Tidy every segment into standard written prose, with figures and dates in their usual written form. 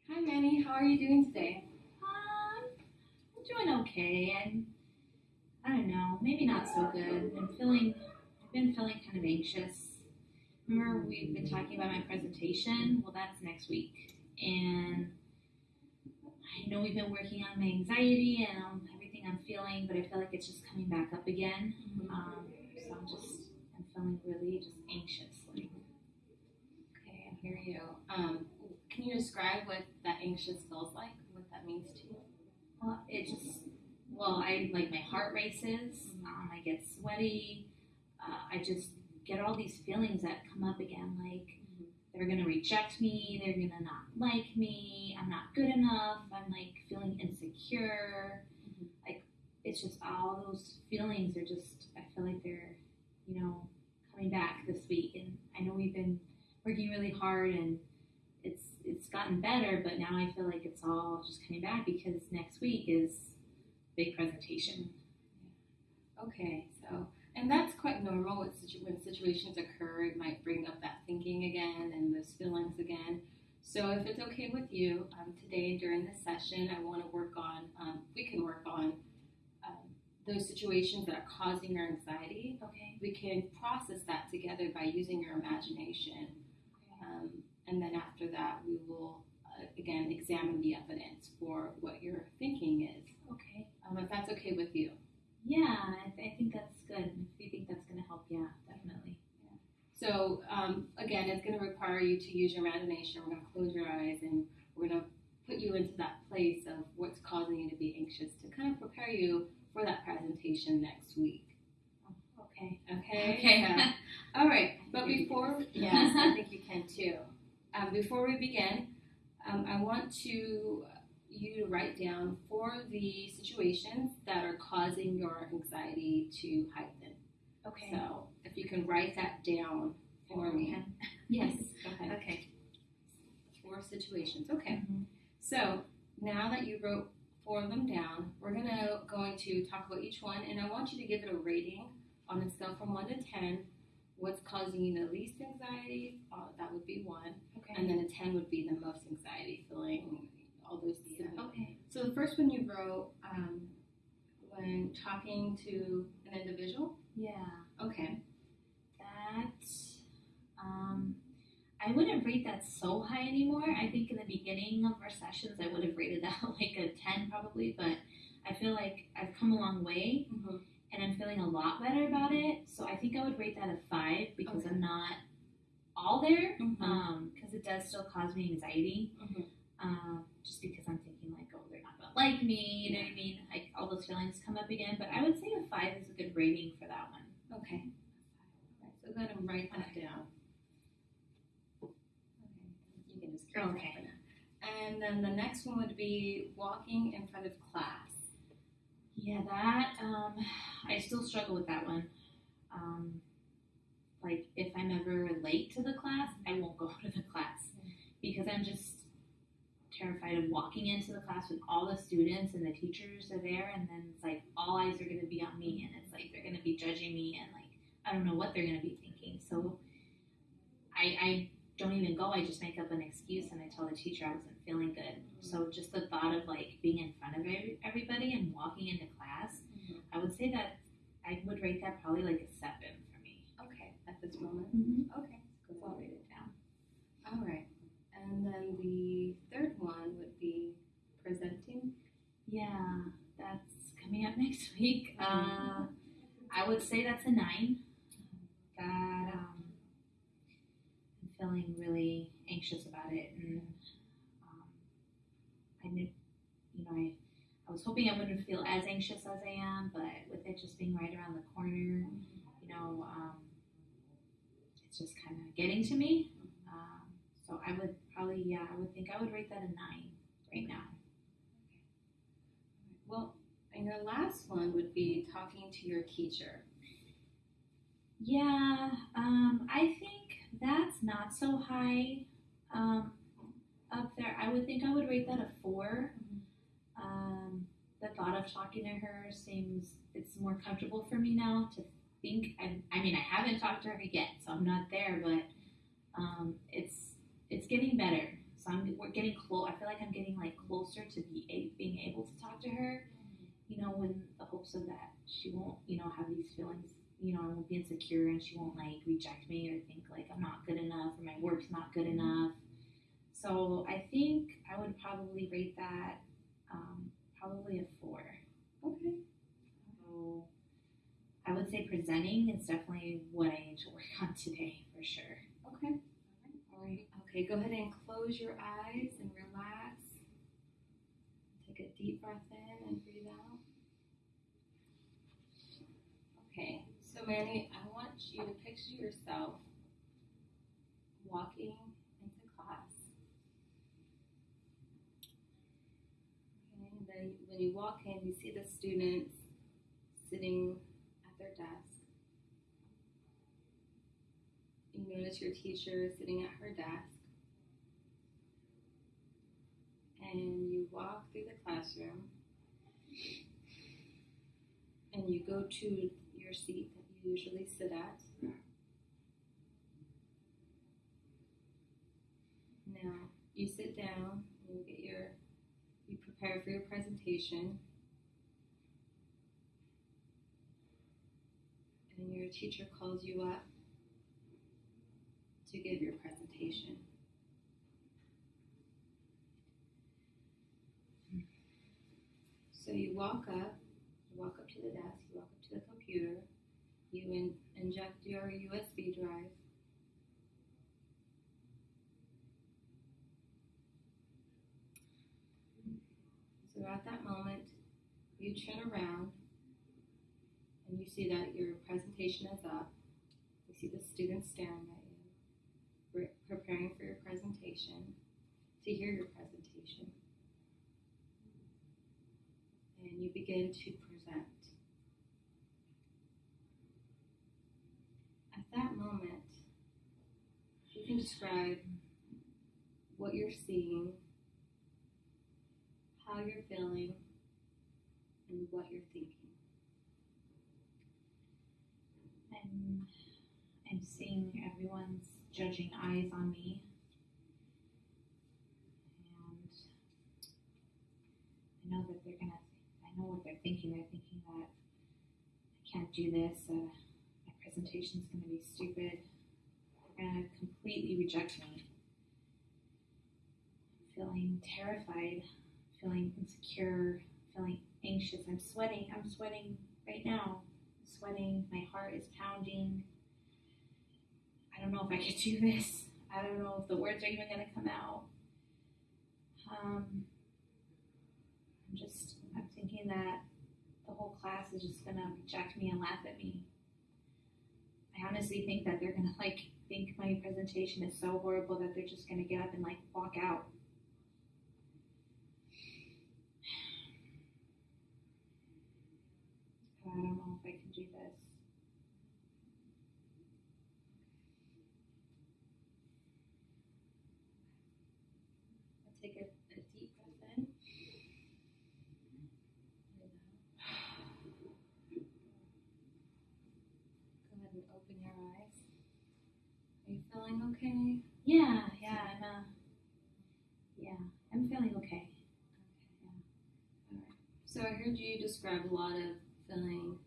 Hi Manny, how are you doing today? I'm doing okay. I don't know, maybe not so good. I've been feeling kind of anxious. Remember we've been talking about my presentation? Well, that's next week. And I know we've been working on my anxiety and everything I'm feeling, but I feel like it's just coming back up again. So I'm feeling really just anxious. Okay, I hear you. Can you describe what that anxious feels like? What that means to you? Well, I like my heart races. I get sweaty. I just get all these feelings that come up again, like they're gonna reject me, they're gonna not like me, I'm not good enough, I'm like feeling insecure. Like it's just all those feelings are just I feel like they're, coming back this week and I know we've been working really hard and it's gotten better, but now I feel like it's all just coming back because next week is big presentation. Okay, and that's quite normal when situations occur. It might bring up that thinking again and those feelings again. So if it's okay with you, today during this session, I want to we can work on those situations that are causing your anxiety. Okay. We can process that together by using your imagination. And then after that, we will, again, examine the evidence for what your thinking is. Okay. If that's okay with you. Yeah, I think that's good. If you think that's going to help, yeah, definitely. Yeah. So, again, it's going to require you to use your imagination. We're going to close your eyes and we're going to put you into that place of what's causing you to be anxious to kind of prepare you for that presentation next week. Okay. Okay? All right. But before, yes, I think you can too. Before we begin, I want you to write down 4 of the situations that are causing your anxiety to heighten. Okay. So if you can write that down for me. Yes. Go ahead. Okay. 4 situations. Okay. Mm-hmm. So now that you wrote 4 of them down, we're going to talk about each one, and I want you to give it a rating on a scale from 1 to 10. What's causing you the least anxiety? That would be 1. Okay. And then a 10 would be the most anxiety, feeling all those things. Okay. So the first one you wrote when talking to an individual? Yeah. Okay. That, I wouldn't rate that so high anymore. I think in the beginning of our sessions, I would have rated that like a 10 probably, but I feel like I've come a long way. Mm-hmm. And I'm feeling a lot better about it. So I think I would rate that a 5 because I'm not all there. Because it does still cause me anxiety. Just because I'm thinking like, oh, they're not gonna like me. You know what I mean? Like all those feelings come up again. But I would say a 5 is a good rating for that one. Okay. All right. So go ahead and write that down. Okay. You can just keep that for now. And then the next one would be walking in front of class. Yeah, that, I still struggle with that one. Like, if I'm ever late to the class, I won't go to the class because I'm just terrified of walking into the class with all the students and the teachers are there, and then it's like all eyes are going to be on me, and it's like they're going to be judging me, and like I don't know what they're going to be thinking. So I don't even go. I just make up an excuse and I tell the teacher I wasn't feeling good. So just the thought of like being in front of everybody and walking into class, I would say that I would rate that probably like a 7 for me. Okay, at this moment. Okay, so I'll write it down. All right, and then the third one would be presenting. Yeah, that's coming up next week. I would say that's a 9. That I'm feeling really anxious about it, and I was hoping I wouldn't feel as anxious as I am, but with it just being right around the corner, it's just kind of getting to me. So I would think I would rate that a 9 right now. Well, and your last one would be talking to your teacher. Yeah, I think that's not so high up there. I would think I would rate that a 4. The thought of talking to her it's more comfortable for me now to think. I mean, I haven't talked to her yet, so I'm not there, but it's getting better. So we're getting close. I feel like I'm getting like closer to being able to talk to her. You know, in the hopes of that she won't, you know, have these feelings. You know, I won't be insecure and she won't like reject me or think like I'm not good enough or my work's not good enough. So I think I would probably rate that probably a 4. Okay. So I would say presenting is definitely what I need to work on today for sure. Okay. All right. Okay, go ahead and close your eyes and relax. Take a deep breath in and breathe out. Okay, so Manny, I want you to picture yourself walking into class. Okay, and then when you walk in, you see the students sitting at their desk. You notice your teacher sitting at her desk. And you walk through the classroom. And you go to your seat that you usually sit at. Now, you sit down, and you prepare for your presentation. And your teacher calls you up to give your presentation. So you walk up to the desk, you walk up to the computer, you inject your USB drive. So at that moment, you turn around and you see that your presentation is up. You see the students staring at you, preparing for your presentation, to hear your presentation. And you begin to present. At that moment, you can describe what you're seeing, how you're feeling, and what you're thinking. I'm seeing everyone's judging eyes on me. And I know that I know what they're thinking. They're thinking that I can't do this, my presentation's going to be stupid. They're going to completely reject me. I'm feeling terrified, feeling insecure, feeling anxious. I'm sweating right now. I'm sweating, my heart is pounding. I don't know if I could do this. I don't know if the words are even going to come out. I'm thinking that the whole class is just going to reject me and laugh at me. I honestly think that they're going to think my presentation is so horrible that they're just going to get up and walk out. I don't know if I can do this. I'll take a deep breath in. Go ahead and open your eyes. Are you feeling okay? Yeah, I'm feeling okay. All right. So I heard you describe a lot of feeling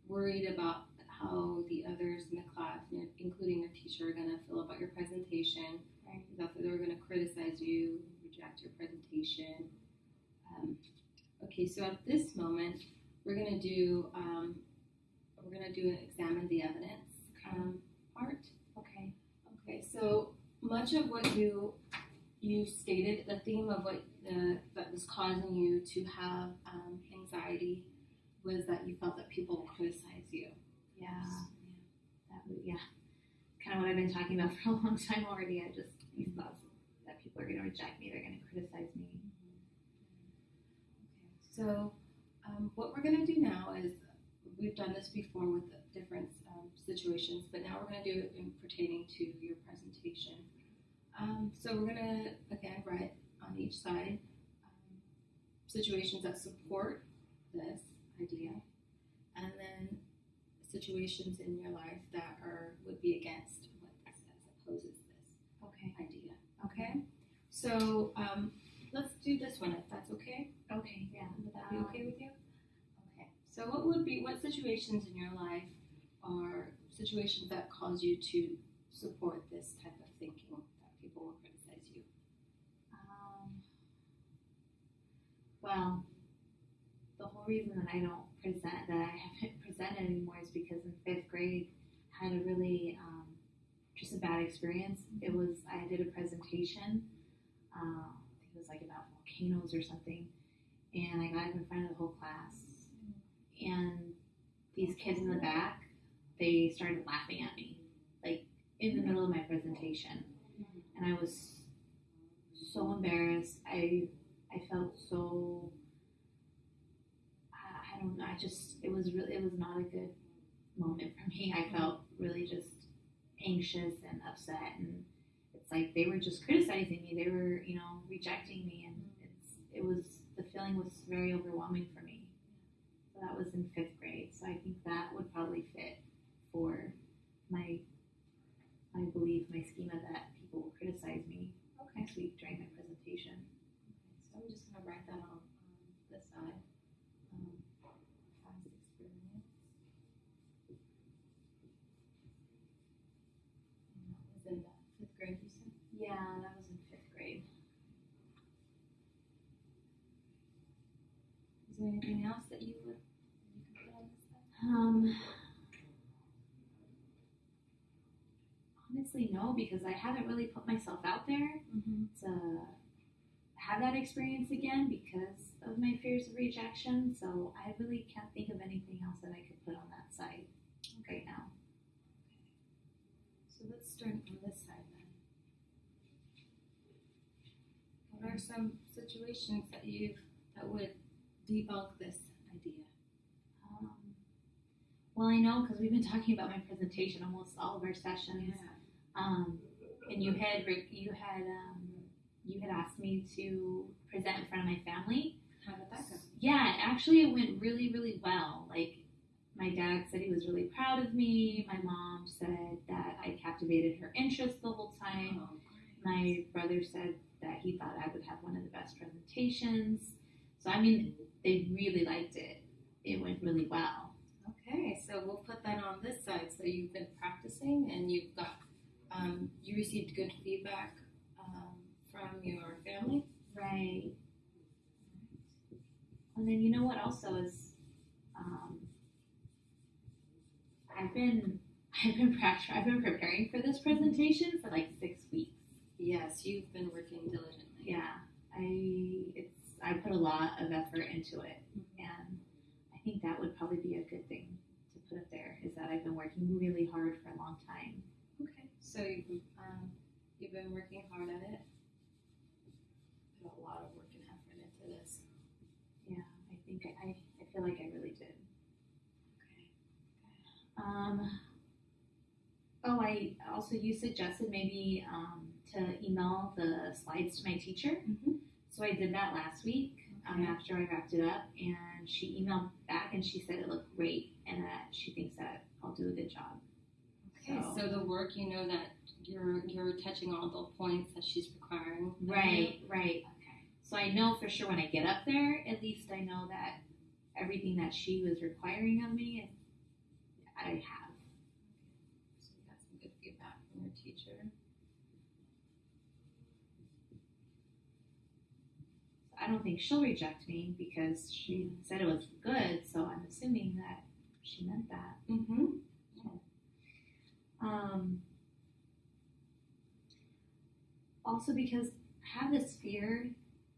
worried about how the others in the class, including your teacher, are going to feel about your presentation. Right. You thought that they were going to criticize you, reject your presentation. Okay, so at this moment, we're going to do examine the evidence part. Okay. Okay, so much of what you stated, the theme of what that was causing you to have anxiety was that you felt that people would criticize you. Yeah. Kind of what I've been talking about for a long time already. These thoughts that people are going to reject me, they're going to criticize me. Okay, so what we're going to do now is, we've done this before with different situations, but now we're going to do it in pertaining to your presentation. So we're going to, again, write on each side situations that support this idea, and then situations in your life that would be against what this says, opposes this idea. Okay? So let's do this one if that's okay. Okay, yeah. Would that be okay with you? Okay. So what situations in your life are situations that cause you to support this type of thinking that people will criticize you? Well, the whole reason that I don't present, that I haven't presented anymore is because in 5th grade I had a really, just a bad experience. It was, I did a presentation, I think it was like about volcanoes or something, and I got up in front of the whole class, and these kids in the back, they started laughing at me, like in the middle of my presentation, and I was so embarrassed. I felt so, I don't know, it was not a good moment for me. I felt really just anxious and upset, and it's like they were just criticizing me. They were, rejecting me, and the feeling was very overwhelming for me. So that was in 5th grade. So I think that would probably fit for my belief, my schema that people will criticize me next week during my presentation. Okay, so I'm just going to write that on this side. Past experience. And that was in the 5th grade, you said? Yeah, that was in 5th grade. Is there anything else that you could put on this side? Honestly, no, because I haven't really put myself out there to have that experience again because of my fears of rejection. So I really can't think of anything else that I could put on that side right now. So let's start on this side then. What are some situations that would debunk this idea? Well, I know because we've been talking about my presentation almost all of our sessions. And you had asked me to present in front of my family. How did that go? Yeah, actually it went really, really well. Like, my dad said he was really proud of me. My mom said that I captivated her interest the whole time. Oh, my brother said that he thought I would have one of the best presentations. So, I mean, they really liked it. It went really well. Okay, so we'll put that on this side. So you've been practicing and you've got, you received good feedback from your family? Right. And then you know what also is, I've been preparing for this presentation for like 6 weeks. Yes, you've been working diligently. Yeah, I put a lot of effort into it, and I think that would probably be a good thing to put up there. Is that I've been working really hard for a long time. Okay, so you've been working hard at it. Put a lot of work and effort into this. Yeah, I think I feel like I really did. I also, you suggested maybe to email the slides to my teacher. So I did that last week after I wrapped it up, and she emailed back and she said it looked great and that she thinks that I'll do a good job. Okay, so the work, that you're touching all the points that she's requiring. Right. Okay. So I know for sure when I get up there, at least I know that everything that she was requiring of me, I have. So you got some good feedback from your teacher. I don't think she'll reject me because she said it was good, so I'm assuming that she meant that. Also because I have this fear,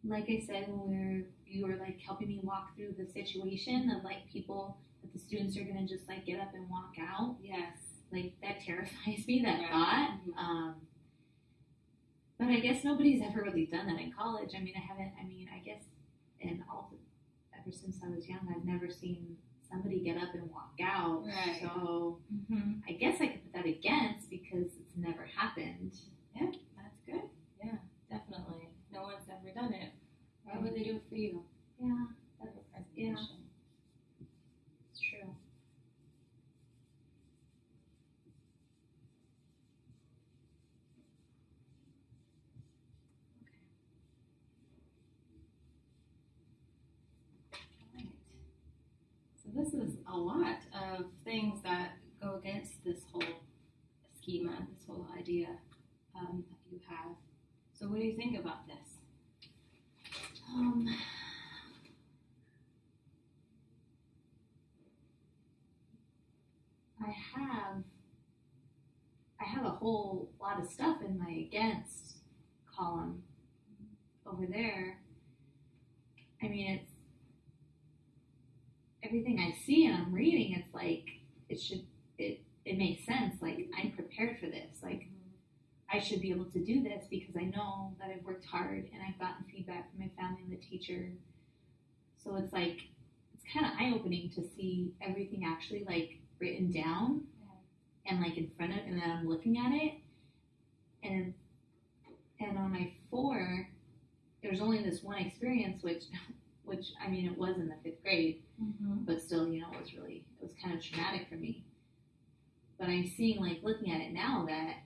like I said, when you were like helping me walk through the situation of like people, that the students are gonna just like get up and walk out. Yes. Like that terrifies me, that Right. thought. But I guess nobody's ever really done that in college. I guess ever since I was young, I've never seen somebody get up and walk out. Right. So I guess I could put that against because it's never happened. Yeah, that's good. Yeah, definitely. No one's ever done it. Why would they do it for you? Yeah, That's a presentation. it's true. of things that go against this whole schema, this whole idea that you have. So what do you think about this? I have a whole lot of stuff in my against column over there. I mean, it's everything I see and I'm reading. It's like it makes sense. Like, I'm prepared for this. Like, I should be able to do this because I know that I've worked hard and I've gotten feedback from my family and the teacher. So it's like, it's kind of eye-opening to see everything actually like written down and like in front of, and then I'm looking at it, and on my 4, there's only this one experience, which I mean, it was in the 5th grade, but still, you know, it was kind of traumatic for me. But I'm seeing, like, looking at it now, that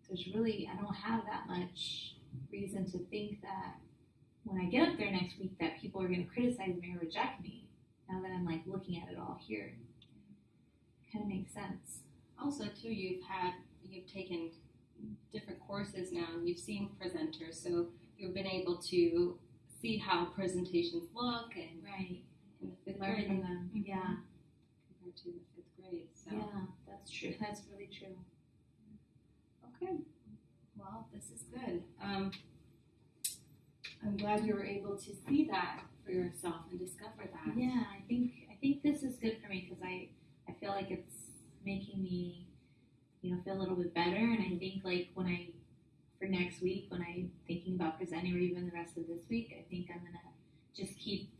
there's really, I don't have that much reason to think that when I get up there next week that people are going to criticize me or reject me. Now that I'm, like, looking at it all here, it kind of makes sense. Also, too, you've taken different courses now, and you've seen presenters, so you've been able to see how presentations look, and right, in the 5th learn grade, from them, yeah, compared to the 5th grade. So yeah, that's true. That's really true. okay, well, this is good. I'm glad you were able to see that for yourself and discover that. Yeah, I think this is good for me because I feel like it's making me, you know, feel a little bit better. And I think, like, for next week, when I'm thinking about presenting, or even the rest of this week, I think I'm going to just keep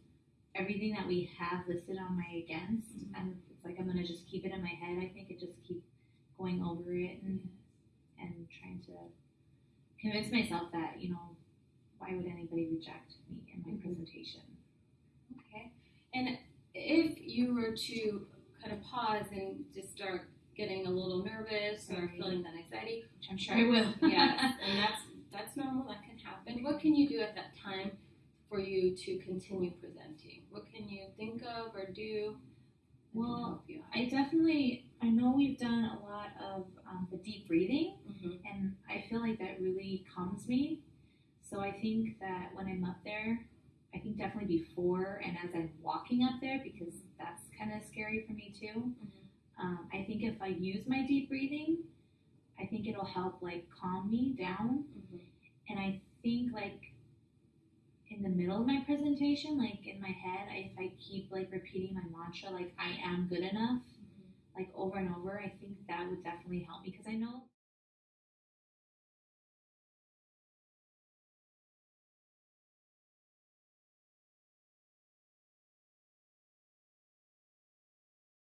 everything that we have listed on my against. And it's like I'm going to just keep it in my head. I think, it just keep going over it and trying to convince myself that, you know, why would anybody reject me in my presentation? Okay. And if you were to kind of pause and just start getting a little nervous or feeling that anxiety, which I'm sure I will. Yes, and that's normal. That can happen. What can you do at that time for you to continue presenting? What can you think of or do? Well, I know we've done a lot of the deep breathing, and I feel like that really calms me. So I think that when I'm up there, I think definitely before and as I'm walking up there, because that's kind of scary for me too. I think if I use my deep breathing, I think it'll help, like, calm me down. And I think, like, in the middle of my presentation, like, in my head, if I keep, like, repeating my mantra, like, I am good enough, like, over and over, I think that would definitely help me, because I know